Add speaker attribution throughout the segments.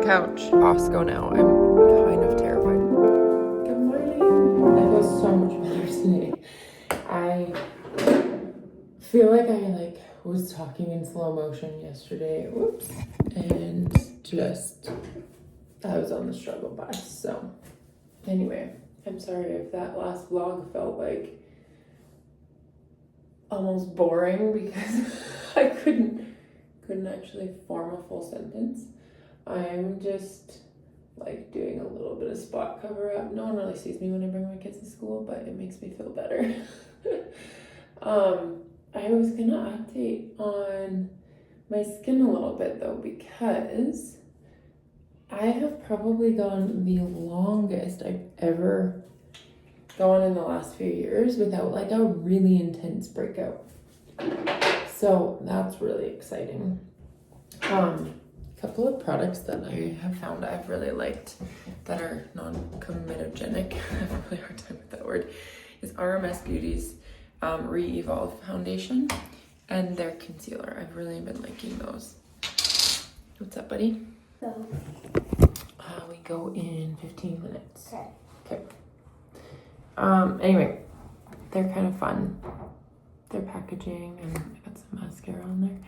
Speaker 1: couch. Osco now. I'm kind of terrified. Good morning. I feel so much better today. I feel like I was talking in slow motion yesterday. Whoops. And just I was on the struggle bus. So anyway, I'm sorry if that last vlog felt like almost boring because I couldn't actually form a full sentence. I'm just like doing a little bit of spot cover up. No one really sees me when I bring my kids to school, but it makes me feel better. I was gonna update on my skin a little bit though, because I have probably gone the longest I've ever gone in the last few years without like a really intense breakout. So that's really exciting. Couple of products that I have found I've really liked that are non-comedogenic, I have a really hard time with that word, is RMS Beauty's Re-Evolve Foundation and their concealer. I've really been liking those. What's up, buddy?
Speaker 2: So.
Speaker 1: We go in 15 minutes.
Speaker 2: Okay.
Speaker 1: Anyway, they're kind of fun. Their packaging, and I got some mascara on there.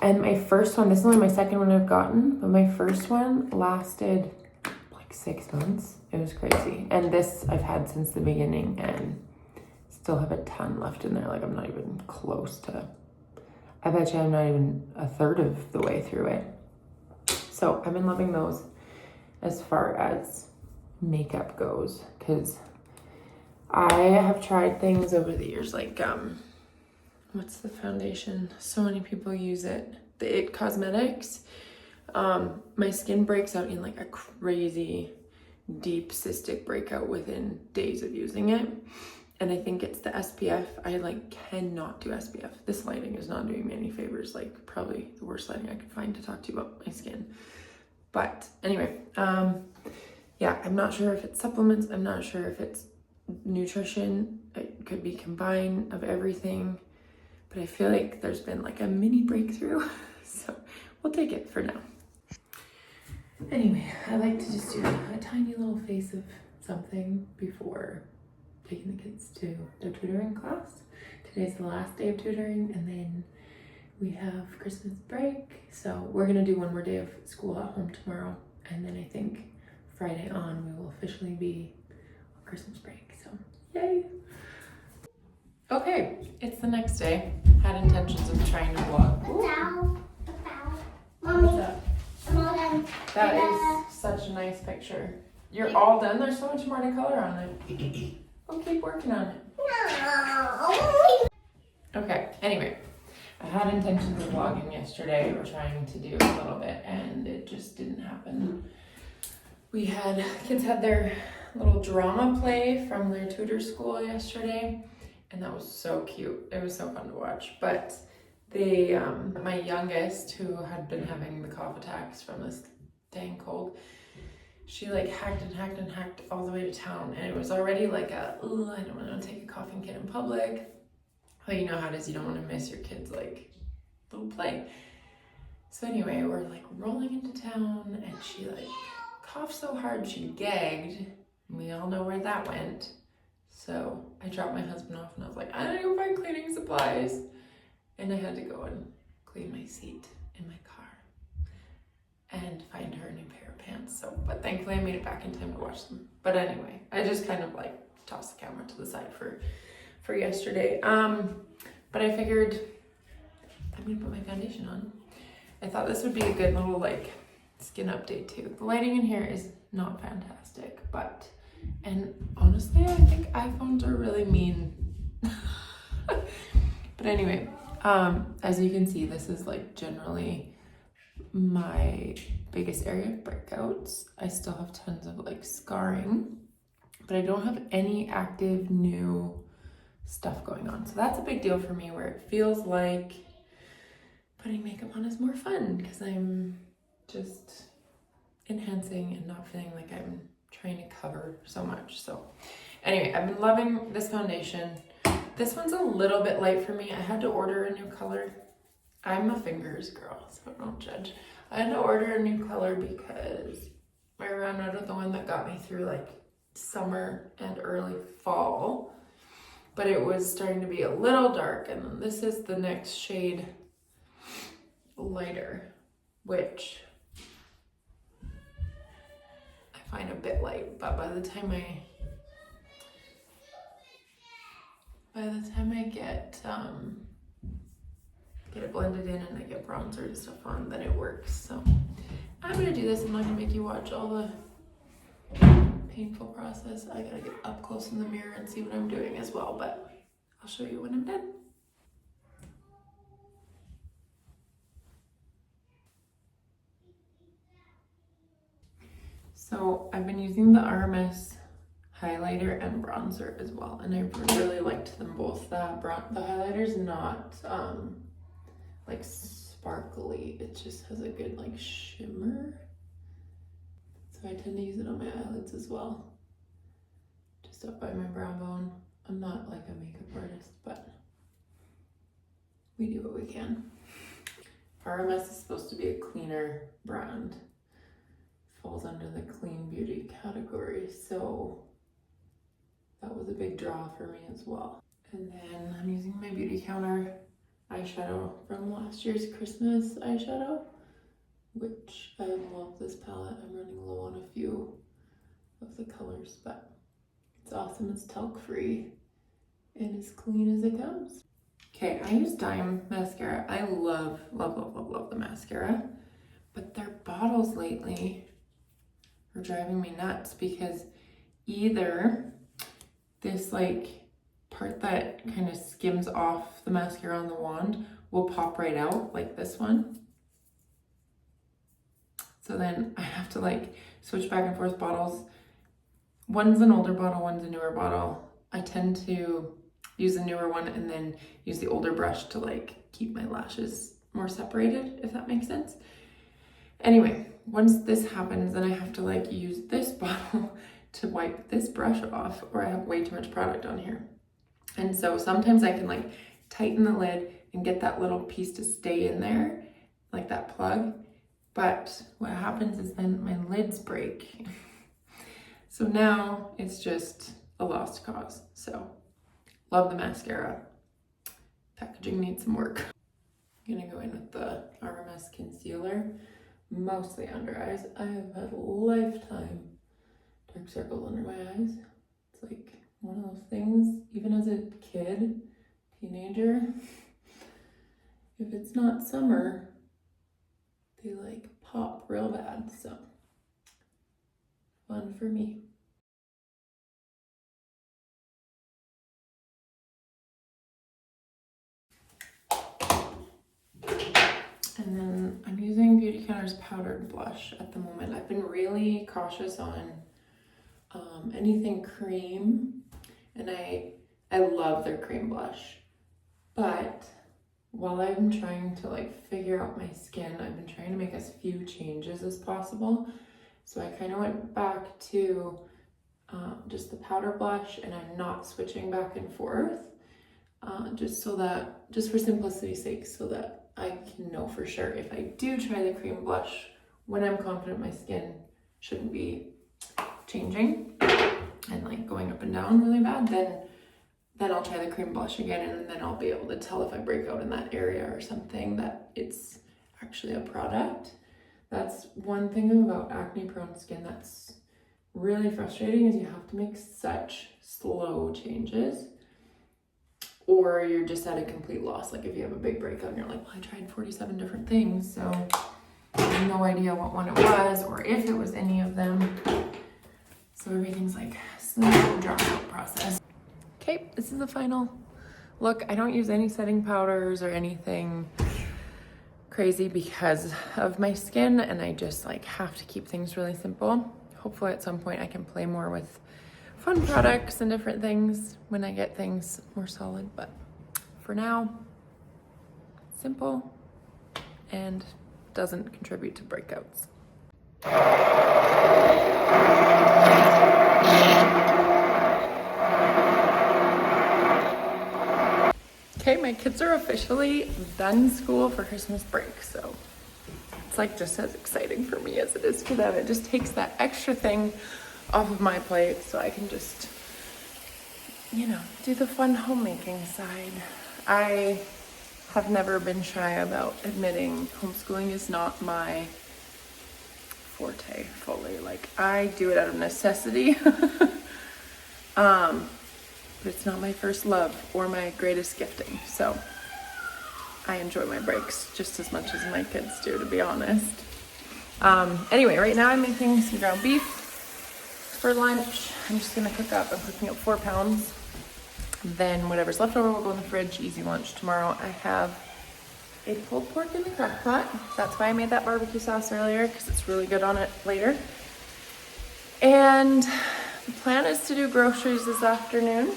Speaker 1: And my first one, this is only my second one I've gotten, but my first one lasted like 6 months. It was crazy. And this I've had since the beginning and still have a ton left in there. Like I'm not even close to, I bet you I'm not even a third of the way through it. So I've been loving those as far as makeup goes, because I have tried things over the years like, what's the foundation? So many people use it. The It Cosmetics. My skin breaks out in like a crazy deep cystic breakout within days of using it. And I think it's the SPF. I like cannot do SPF. This lighting is not doing me any favors. Like probably the worst lighting I could find to talk to you about my skin. But anyway, yeah, I'm not sure if it's supplements. I'm not sure if it's nutrition. It could be combined of everything. But I feel like there's been like a mini breakthrough. So we'll take it for now. Anyway, I like to just do a tiny little face of something before taking the kids to their tutoring class. Today's the last day of tutoring, and then we have Christmas break. So we're gonna do one more day of school at home tomorrow. And then I think Friday on, we will officially be on Christmas break. So yay. Okay, it's the next day. Had intentions of trying to vlog.
Speaker 2: Mommy,
Speaker 1: What's up?
Speaker 2: I'm all done.
Speaker 1: That is such a nice picture. You're all done? There's so much more to color on it. We'll keep working on it.
Speaker 2: No.
Speaker 1: Okay, anyway. I had intentions of vlogging yesterday, or trying to do a little bit, and it just didn't happen. Kids had their little drama play from their tutor school yesterday, and that was so cute. It was so fun to watch. But my youngest, who had been having the cough attacks from this dang cold, she like hacked all the way to town, and it was already like I don't want to take a coughing kid in public. Well, you know how it is, you don't want to miss your kid's like little play. So anyway, we're like rolling into town, and she like coughed so hard she gagged. And we all know where that went. So I dropped my husband off, and I was like, I need to go find cleaning supplies. And I had to go and clean my seat in my car and find her a new pair of pants. So, but thankfully I made it back in time to watch them. But anyway, I just kind of like tossed the camera to the side for yesterday. But I figured I'm gonna put my foundation on. I thought this would be a good little like skin update too. The lighting in here is not fantastic, and honestly, I think iPhones are really mean. But anyway, as you can see, this is like generally my biggest area of breakouts. I still have tons of like scarring, but I don't have any active new stuff going on. So that's a big deal for me, where it feels like putting makeup on is more fun because I'm just enhancing and not feeling like I'm trying to cover so much. So anyway, I've been loving this foundation. This one's a little bit light for me. I had to order a new color. I'm a fingers girl, so don't judge. I had to order a new color because I ran out of the one that got me through like summer and early fall. But it was starting to be a little dark, and then this is the next shade lighter, which I find a bit light, but by the time I get it blended in and I get bronzer and stuff on, then it works. So I'm gonna do this. I'm not gonna make you watch all the painful process. I gotta get up close in the mirror and see what I'm doing as well, but I'll show you when I'm done. So I've been using the RMS highlighter and bronzer as well, and I really liked them both. The highlighter's not like sparkly, it just has a good like shimmer, so I tend to use it on my eyelids as well, just up by my brow bone. I'm not like a makeup artist, but we do what we can. RMS is supposed to be a cleaner brand, falls under the clean beauty category, so that was a big draw for me as well. And then I'm using my Beauty Counter eyeshadow from last year's Christmas eyeshadow, which I love this palette. I'm running low on a few of the colors, but it's awesome. It's talc free and as clean as it comes. Okay, I use Dime mascara. I love the mascara, but their bottles lately are driving me nuts because either this like part that kind of skims off the mascara on the wand will pop right out, like this one. So then I have to like switch back and forth bottles. One's an older bottle, one's a newer bottle. I tend to use the newer one and then use the older brush to like keep my lashes more separated, if that makes sense. Anyway, once this happens, then I have to like use this bottle to wipe this brush off, or I have way too much product on here. And so sometimes I can like tighten the lid and get that little piece to stay in there, like that plug. But what happens is then my lids break. So now it's just a lost cause. So love the mascara. Packaging needs some work. I'm gonna go in with the RMS concealer, mostly under eyes. I have had lifetime dark circles under my eyes. It's like one of those things, even as a kid, teenager, if it's not summer, they like pop real bad. So fun for me. And then I'm using Beauty Counter's powdered blush at the moment. I've been really cautious on anything cream, and I love their cream blush. But while I'm trying to like figure out my skin, I've been trying to make as few changes as possible. So I kind of went back to just the powder blush, and I'm not switching back and forth, just for simplicity's sake, so that I can know for sure if I do try the cream blush, when I'm confident my skin shouldn't be changing and like going up and down really bad, then I'll try the cream blush again, and then I'll be able to tell if I break out in that area or something that it's actually a product. That's one thing about acne prone skin that's really frustrating, is you have to make such slow changes, or you're just at a complete loss. Like if you have a big breakout and you're like, well, I tried 47 different things, so I have no idea what one it was or if it was any of them. So everything's like slow, drawn out process. Okay, this is the final look. I don't use any setting powders or anything crazy because of my skin, and I just like have to keep things really simple. Hopefully at some point I can play more with fun products and different things when I get things more solid, but for now, simple and doesn't contribute to breakouts. Okay, my kids are officially done school for Christmas break, so it's like just as exciting for me as it is for them. It just takes that extra thing off of my plate so I can just, you know, do the fun homemaking side. I have never been shy about admitting homeschooling is not my forte fully. Like, I do it out of necessity. But it's not my first love or my greatest gifting. So I enjoy my breaks just as much as my kids do, to be honest. Anyway, right now I'm making some ground beef for lunch. I'm just gonna cook up. I'm cooking up 4 pounds. Then whatever's left over will go in the fridge. Easy lunch tomorrow. I have a pulled pork in the crock pot. That's why I made that barbecue sauce earlier, because it's really good on it later. And the plan is to do groceries this afternoon.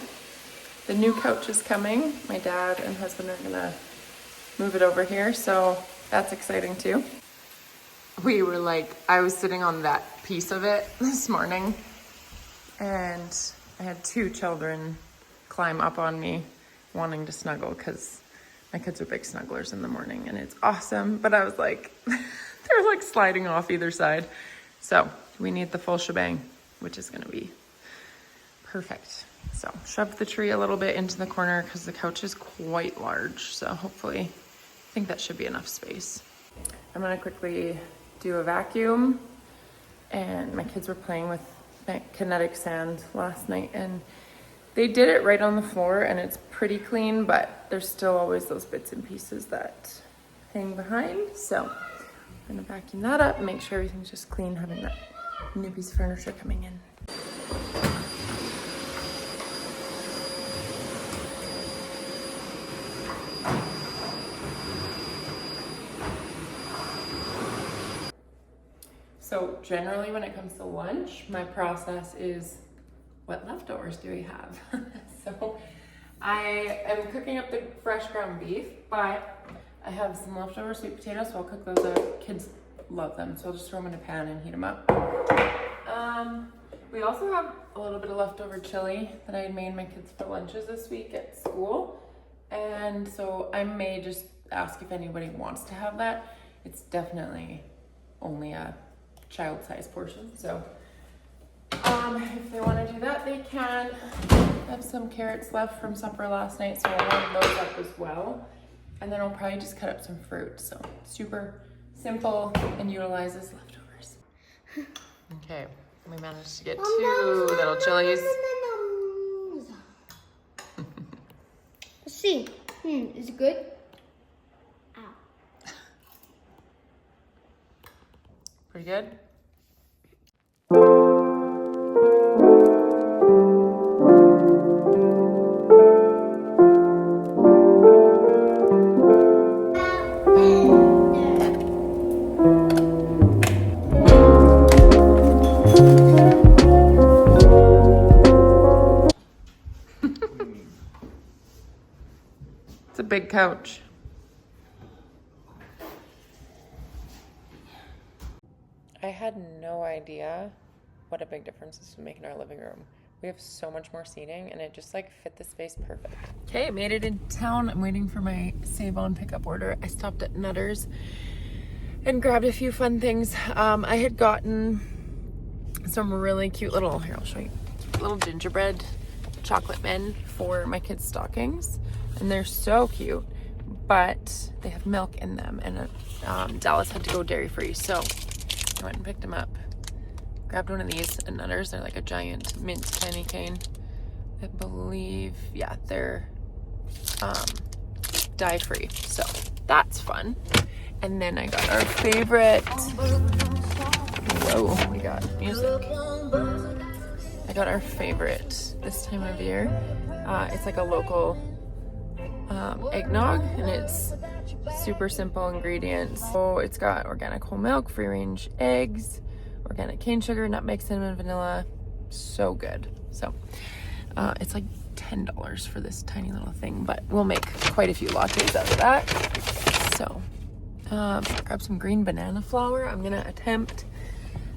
Speaker 1: The new couch is coming. My dad and husband are gonna move it over here, so that's exciting too. I was sitting on that piece of it this morning, and I had 2 children climb up on me wanting to snuggle, because my kids are big snugglers in the morning, and it's awesome. But I was like, they're like sliding off either side. So we need the full shebang, which is gonna be perfect. So shove the tree a little bit into the corner because the couch is quite large. So hopefully, I think that should be enough space. I'm gonna quickly do a vacuum. And my kids were playing with kinetic sand last night, and they did it right on the floor, and it's pretty clean, but there's still always those bits and pieces that hang behind. So I'm gonna vacuum that up and make sure everything's just clean, having that new piece of furniture coming in. So generally when it comes to lunch, my process is, what leftovers do we have? So I am cooking up the fresh ground beef, but I have some leftover sweet potatoes, so I'll cook those up. Kids love them, so I'll just throw them in a pan and heat them up. We also have a little bit of leftover chili that I had made my kids for lunches this week at school. And so I may just ask if anybody wants to have that. It's definitely only a child-sized portion, so if they want to do that, they can. I have some carrots left from supper last night, so I'll warm those up as well. And then I'll probably just cut up some fruit. So super simple and utilizes leftovers. Okay, we managed to get 2 little chilies.
Speaker 2: Let's see. Is it good? Ow.
Speaker 1: Pretty good? It's a big couch. I had no idea what a big difference this would make in our living room. We have so much more seating, and it just like fit the space perfect. Okay, I made it in town. I'm waiting for my Save On pickup order. I stopped at Nutter's and grabbed a few fun things. I had gotten some really cute little, here I'll show you, little gingerbread chocolate men for my kids' stockings. And they're so cute, but they have milk in them, and Dallas had to go dairy free, so I went and picked them up. Grabbed one of these at Nutter's. They're like a giant mint candy cane. I believe, yeah, they're dye free, so that's fun. And then I got our favorite, whoa, we got music. I got our favorite this time of year. It's like a local eggnog, and it's super simple ingredients. So it's got organic whole milk, free range eggs, organic cane sugar, nutmeg, cinnamon, vanilla. So good. So it's like $10 for this tiny little thing, but we'll make quite a few lattes out of that. So grab some green banana flour. I'm gonna attempt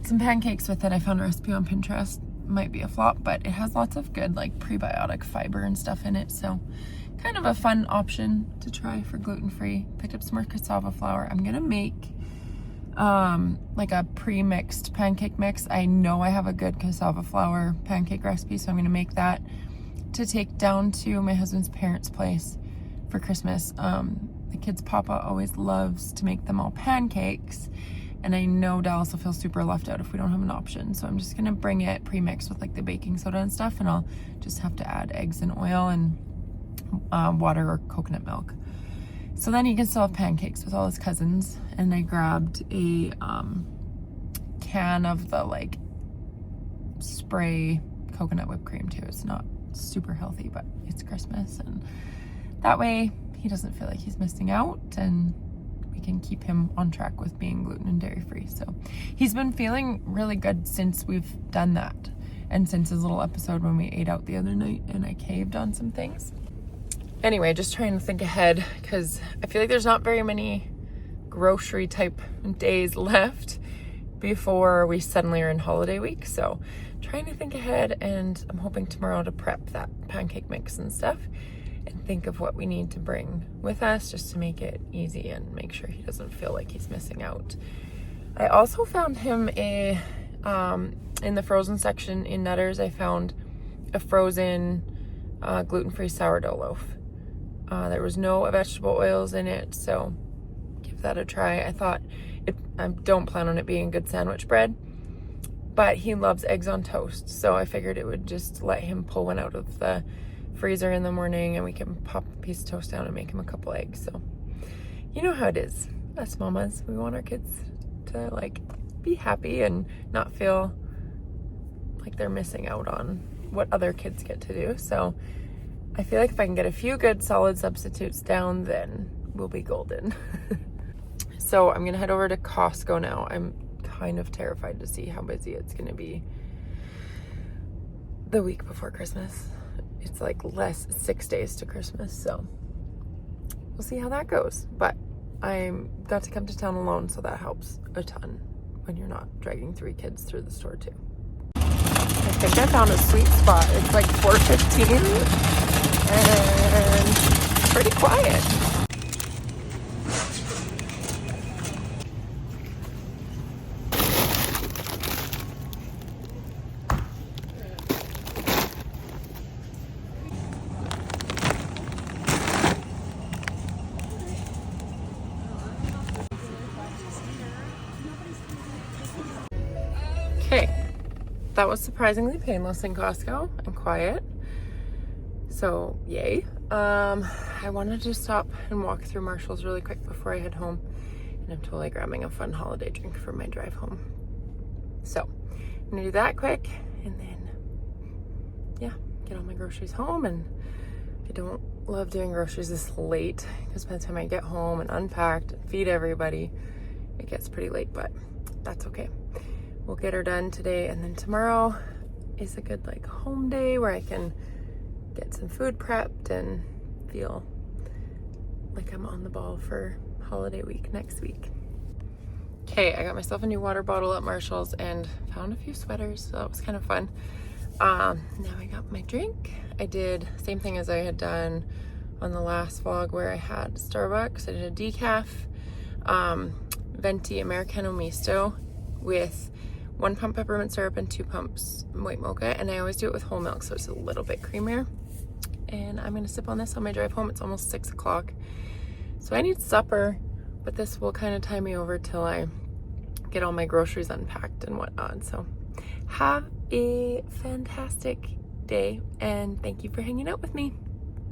Speaker 1: some pancakes with it. I found a recipe on Pinterest. Might be a flop, but it has lots of good like prebiotic fiber and stuff in it, so kind of a fun option to try for gluten-free. Picked up some more cassava flour. I'm gonna make like a pre-mixed pancake mix. I know I have a good cassava flour pancake recipe, so I'm gonna make that to take down to my husband's parents' place for Christmas. The kids' papa always loves to make them all pancakes, and I know Dallas will feel super left out if we don't have an option. So I'm just gonna bring it pre-mixed with like the baking soda and stuff, and I'll just have to add eggs and oil and water or coconut milk. So then he can still have pancakes with all his cousins. And I grabbed a can of the like spray coconut whipped cream too. It's not super healthy, but it's Christmas, and that way he doesn't feel like he's missing out, and we can keep him on track with being gluten and dairy free. So he's been feeling really good since we've done that, and since his little episode when we ate out the other night and I caved on some things. Anyway, just trying to think ahead, because I feel like there's not very many grocery type days left before we suddenly are in holiday week. So trying to think ahead, and I'm hoping tomorrow to prep that pancake mix and stuff and think of what we need to bring with us just to make it easy and make sure he doesn't feel like he's missing out. I also found him in the frozen section in Nutters, I found a frozen gluten-free sourdough loaf. There was no vegetable oils in it, so give that a try. I don't plan on it being good sandwich bread, but he loves eggs on toast, so I figured it would just let him pull one out of the freezer in the morning, and we can pop a piece of toast down and make him a couple eggs. So you know how it is, us mamas, we want our kids to like be happy and not feel like they're missing out on what other kids get to do. So I feel like if I can get a few good solid substitutes down, then we'll be golden. So I'm gonna head over to Costco now. I'm kind of terrified to see how busy it's gonna be the week before Christmas. It's like 6 days to Christmas, so we'll see how that goes. But I got to come to town alone, so that helps a ton when you're not dragging 3 kids through the store too. I think I found a sweet spot. It's like 4:15 and pretty quiet. Okay, that was surprisingly painless in Costco and quiet, so yay. I wanted to stop and walk through Marshall's really quick before I head home, and I'm totally grabbing a fun holiday drink for my drive home. So I'm gonna do that quick, and then yeah, get all my groceries home. And I don't love doing groceries this late, because by the time I get home and unpacked and feed everybody, it gets pretty late, but that's okay. We'll get her done today, and then tomorrow is a good like home day where I can get some food prepped and feel like I'm on the ball for holiday week next week. Okay, I got myself a new water bottle at Marshall's and found a few sweaters, so that was kind of fun. Now I got my drink. I did same thing as I had done on the last vlog where I had Starbucks. I did a decaf venti Americano misto with 1 pump peppermint syrup and 2 pumps white mocha, and I always do it with whole milk, so it's a little bit creamier. And I'm gonna sip on this on my drive home. It's almost 6 o'clock, so I need supper, but this will kind of tie me over till I get all my groceries unpacked and whatnot. So have a fantastic day, and thank you for hanging out with me.